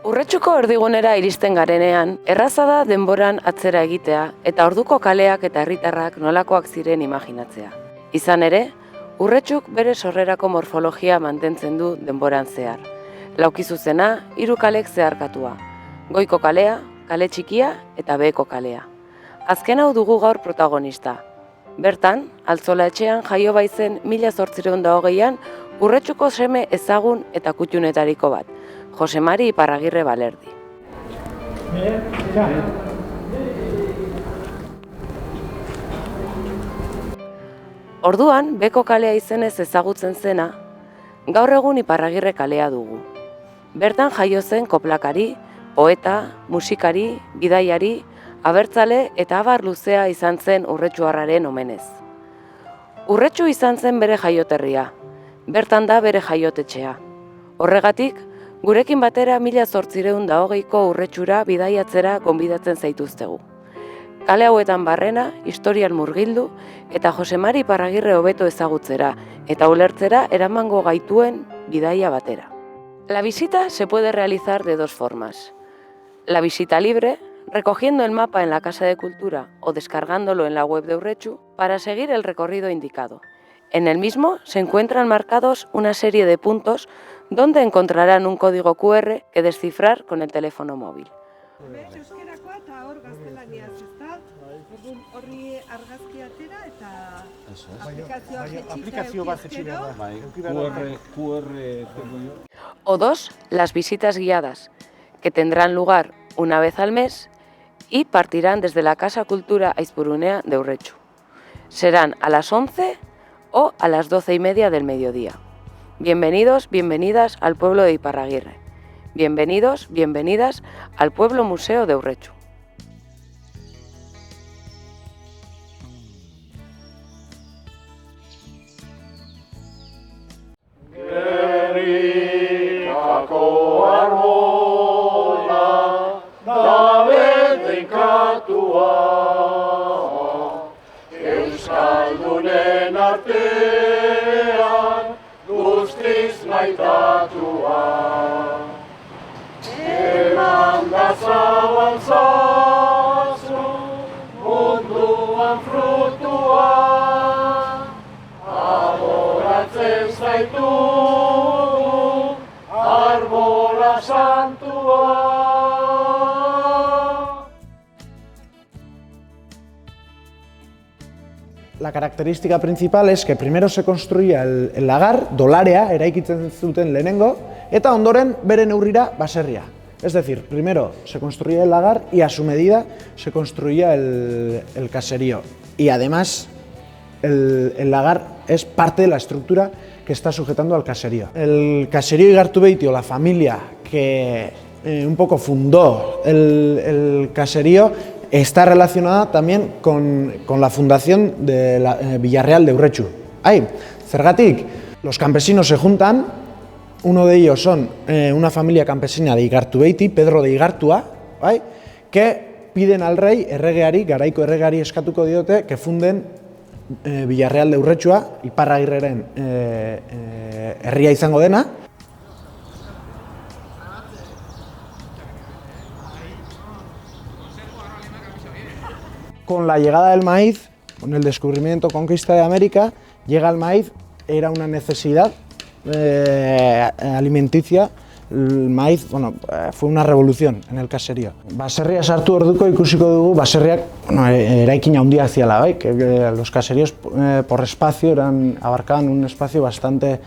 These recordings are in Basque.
Urretxuko erdigunera iristen garenean, erraza da denboran atzera egitea eta orduko kaleak eta herritarrak nolakoak ziren imaginatzea. Izan ere, Urretxuk bere sorrerako morfologia mantentzen du denboran zehar. Lauki zuzena, 3 kalek zeharkatua. Goiko kalea, kale txikia eta beheko kalea. Azken hau dugu gaur protagonista. Bertan, Altzola etxean jaio baizen 1820an Urretxuko seme ezagun eta kuttunetariko bat, Jose Mari Iparragirre Balerdi. Orduan, Beko kalea izenez ezagutzen zena, gaur egun Iparragirre kalea dugu. Bertan jaio zen koplakari, poeta, musikari, bidaiari, abertzale eta abar luzea izan zen urretxuarraren omenez. Urretxu izan zen bere jaioterria, bertan da bere jaiotetxea. Horregatik, gurekin batera 1820ko urretxura bidaiatzera gonbidatzen zaituztegu. Kale hauetan barrena, historian murgildu eta Jose Mari Iparragirre hobeto ezagutzera eta ulertzera eramango gaituen bidaia batera. La visita se puede realizar de 2 formas. La visita libre, recogiendo el mapa en la Casa de Cultura o descargándolo en la web de Urretxu para seguir el recorrido indicado. En el mismo se encuentran marcados una serie de puntos donde encontrarán un código QR que descifrar con el teléfono móvil. O 2, las visitas guiadas, que tendrán lugar una vez al mes y partirán desde la Casa Cultura Aizpurunea de Urretxu. Serán a las 11 o a las 12:30 del mediodía. Bienvenidos, bienvenidas al pueblo de Iparragirre. Bienvenidos, bienvenidas al Pueblo Museo de Urretxu. Euskaldunen artean guztiz maitatua. Eman da zabaltzazu munduan frutua, adoratzen zaitugu arbola santua. La característica principal es que primero se construía el lagar, dolarea, eraikitzen zuten lehenengo, eta ondoren bere neurrira baserria. Es decir, primero se construía el lagar y a su medida se construía el caserío. Y además el lagar es parte de la estructura que está sujetando al caserío. El caserío Igartubeiti, o la familia que un poco fundó el caserío, está relacionada también con la fundación de la Villarreal de Urretxu. Zergatik, los campesinos se juntan, uno de ellos son una familia campesina de Igartubeiti, Pedro de Igartua, que piden al rey, erregeari, garaiko erregeari eskatuko diote, que funden Villarreal de Urretxua, Iparragirreren herria izango dena. Con la llegada del maíz, con el descubrimiento, conquista de América, llega el maíz, era una necesidad alimenticia. El maíz, fue una revolución en el caserío. Baserria sartu orduko ikusiko dugu, baserriak eraikin handia ziala, que los caseríos por espacio abarcaban un espacio bastante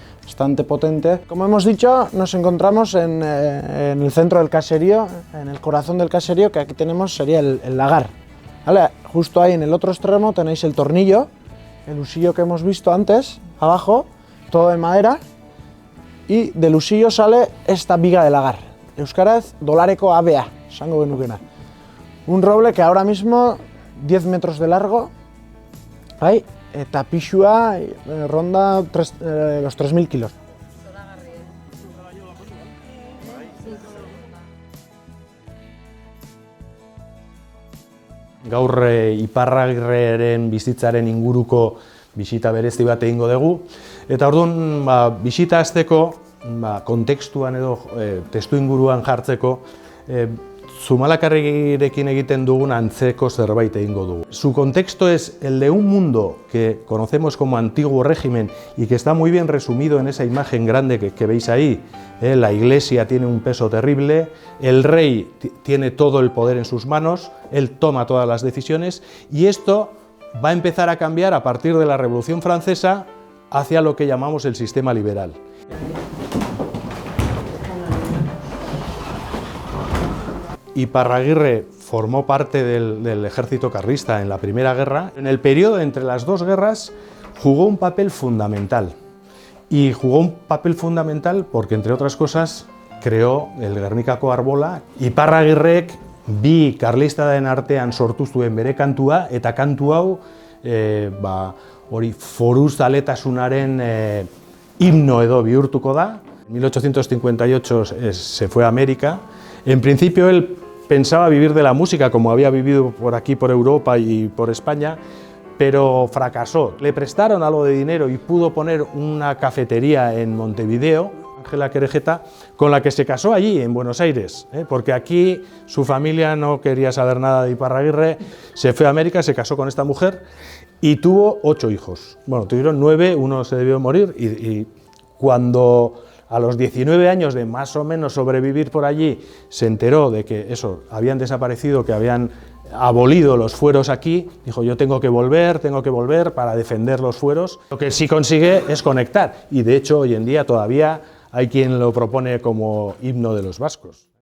potente. Como hemos dicho, nos encontramos en el centro del caserío, en el corazón del caserío, que aquí tenemos sería el lagar. ¿Vale? Justo ahí en el otro extremo tenéis el tornillo, el usillo que hemos visto antes, abajo, todo de madera, y del usillo sale esta viga de lagar. Euskaraz, dolareko abea, esango genukena. Un roble que ahora mismo 10 metros de largo, eta pixua ronda los 3.000 kilos. Gaur Iparragirreren bizitzaren inguruko bisita berezi bat egingo dugu. Eta orduan, bisita hasteko kontekstuan edo testu inguruan jartzeko, Zumalakarregirekin egiten dugun antzeko zerbait egingo dugu. Su contexto es el de un mundo que conocemos como antiguo régimen y que está muy bien resumido en esa imagen grande que veis ahí. La iglesia tiene un peso terrible, el rey tiene todo el poder en sus manos, él toma todas las decisiones y esto va a empezar a cambiar a partir de la Revolución Francesa hacia lo que llamamos el sistema liberal. Iparraguirre formó parte del ejército carlista en la Primera Guerra. En el periodo entre las dos guerras jugó un papel fundamental. Y jugó un papel fundamental porque, entre otras cosas, creó el Gernikako Arbola. Iparragirrek bi karlistaren artean sortu zuen bere kantua, eta kantu hau hori foruzaletasunaren himno edo bihurtuko da. En 1858 se fue a América. En principio él pensaba vivir de la música, como había vivido por aquí, por Europa y por España, pero fracasó. Le prestaron algo de dinero y pudo poner una cafetería en Montevideo, Ángela Querejeta, con la que se casó allí, en Buenos Aires, porque aquí su familia no quería saber nada de Iparraguirre, se fue a América, se casó con esta mujer y tuvo 8 hijos. Bueno, tuvieron 9, uno se debió morir y cuando a los 19 años de más o menos sobrevivir por allí, se enteró de que habían desaparecido, que habían abolido los fueros aquí, dijo yo tengo que volver para defender los fueros. Lo que sí consigue es conectar y de hecho hoy en día todavía hay quien lo propone como himno de los vascos.